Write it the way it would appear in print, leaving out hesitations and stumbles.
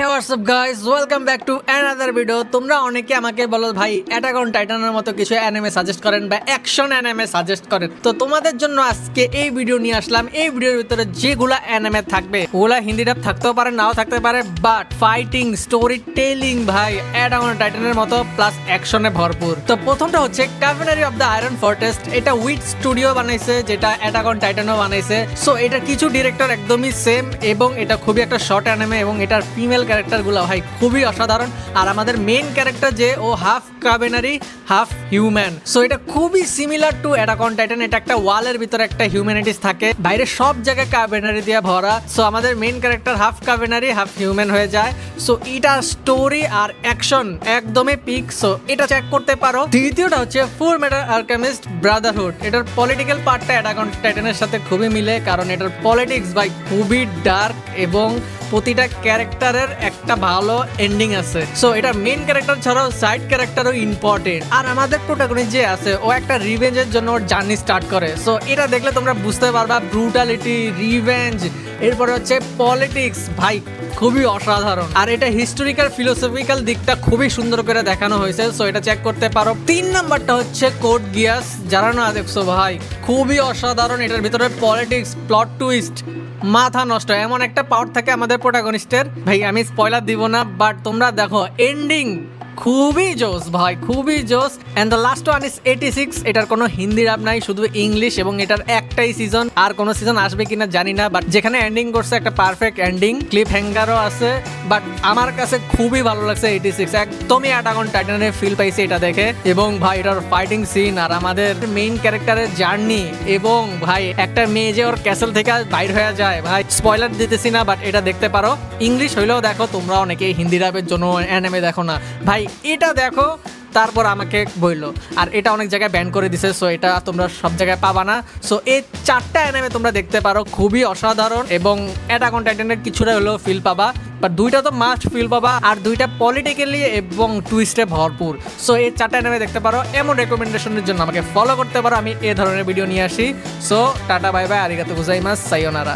Hey WhatsApp guys, welcome back to another video. তোমরা অনেকে আমাকে বলো ভাই অ্যাটাক অন টাইটানের মতো কিছু অ্যানিমে সাজেস্ট করেন বা অ্যাকশন অ্যানিমে সাজেস্ট করেন। তো তোমাদের জন্য আজকে এই ভিডিও নিয়ে আসলাম। এই ভিডিওর ভিতরে যেগুলা অ্যানিমে থাকবে ওগুলা হিন্দি ডাব থাকতেও পারে, নাও থাকতে পারে, বাট ফাইটিং, স্টোরি টেলিং ভাই অ্যাটাক অন টাইটানের মতো প্লাস অ্যাকশনে ভরপুর। তো প্রথমটা হচ্ছে কাভেনারি অফ দ্য আয়রন ফোর্ট্রেস। এটা উইট স্টুডিও বানাইছে, যেটা অ্যাটাক অন টাইটানও বানাইছে। সো এটা কিছু ডিরেক্টর একদমই সেম এবং এটা খুবই একটা শর্ট অ্যানিমে এবং এটার ফিমেল ক্যারেক্টারগুলো ভাই খুবই অসাধারণ। আর আমাদের মেইন ক্যারেক্টার যে ও হাফ কাভেনারি হাফ হিউম্যান, সো এটা খুবই similar to attack on Titan. এটা একটা ওয়ালের ভিতরে একটা হিউম্যানিটিস থাকে, বাইরে সব জায়গায় কাভেনারি দিয়ে ভরা। সো আমাদের মেইন ক্যারেক্টার হাফ কাভেনারি হাফ হিউম্যান হয়ে যায়। সো এটার স্টোরি আর অ্যাকশন একদমই পিক, সো এটা চেক করতে পারো। দ্বিতীয়টা হচ্ছে ফুল মেটাল আলকেমিস্ট ব্রাদারহুড। এটার পলিটিক্যাল পার্টটা অ্যাটাক অন টাইটানের সাথে খুবই মিলে, কারণ এটার পলিটিক্স ভাই খুবই ডার্ক এবং প্রতিটা ক্যারেক্টারের একটা ভালো এন্ডিং আছে। সো এটা মেইন ক্যারেক্টার ছাড়াও সাইড ক্যারেক্টারও ইম্পর্টেন্ট। আর আমাদের প্রোটাগনিস্ট যে আছে ও একটা রিভেঞ্জের জন্য ওর জার্নি স্টার্ট করে। সো এটা দেখলে তোমরা বুঝতে পারবা ব্রুটালিটি, রিভেঞ্জ, এরপরে হচ্ছে পলিটিক্স ভাই খুবই অসাধারণ। আর এটা হিস্টোরিক্যাল ফিলোসফিক্যাল দিকটা খুবই সুন্দর করে দেখানো হয়েছে। সো এটা চেক করতে পারো। 3 নাম্বারটা হচ্ছে কোড গিয়াস। যারা না দেখছো ভাই খুবই অসাধারণ। এটার ভিতরে পলিটিক্স, প্লট টুইস্ট, মাথা নষ্ট। এমন একটা পাওয়ার থাকে আমাদের প্রোটাগনিস্টের, ভাই আমি স্পয়লার দিব না, বাট তোমরা দেখো এন্ডিং খুবই জোস ভাই, খুবই জোস। And the last one is 86। এটার কোনো হিন্দি রাব নাই, শুধু ইংলিশ, এবং এটার একটাই সিজন। আর কোনো সিজন আসবে কিনা জানি না, বাট যেখানে এন্ডিং করছে একটা পারফেক্ট এন্ডিং, ক্লিপ হ্যাঙ্গারও আছে। বাট আমার কাছে খুবই ভালো লাগছে 86। একদমই অ্যাটাক অন টাইটানের ফিল পাইছে এটা দেখে। এবং ভাই এটার ফাইটিং সিন আর আমাদের মেইন ক্যারেক্টারের জার্নি, এবং ভাই একটা মেয়ে যে ওর ক্যাসেল থেকে বাইর হয়ে যায়, ভাই স্পয়লার দিতেছি না, বাট এটা দেখতে পারো। ইংলিশ হইলেও দেখো, তোমরা অনেকে হিন্দি রাবের জন্য অ্যানিমে দেখো না ভাই, এটা দেখো তারপর আমাকে বইলো। আর এটা অনেক জায়গায় ব্যান করে দিছে, সো এটা তোমরা সব জায়গায় পাবা না। সো এই 4টা অ্যানিমে তোমরা দেখতে পারো, খুবই অসাধারণ। এবং অ্যাটাক অন টাইটানের কিছুটা হলেও ফিল পাবা, বাট 2টা তো মাস্ট ফিল পাবা। আর 2টা পলিটিক্যালি এবং টুইস্টে ভরপুর। সো এই 4টা অ্যানিমে দেখতে পারো। এমন রেকমেন্ডেশনের জন্য আমাকে ফলো করতে পারো, আমি এই ধরনের ভিডিও নিয়ে আসি। So tata, bye bye, আরিগাতো গোজাইমাস, সায়োনারা।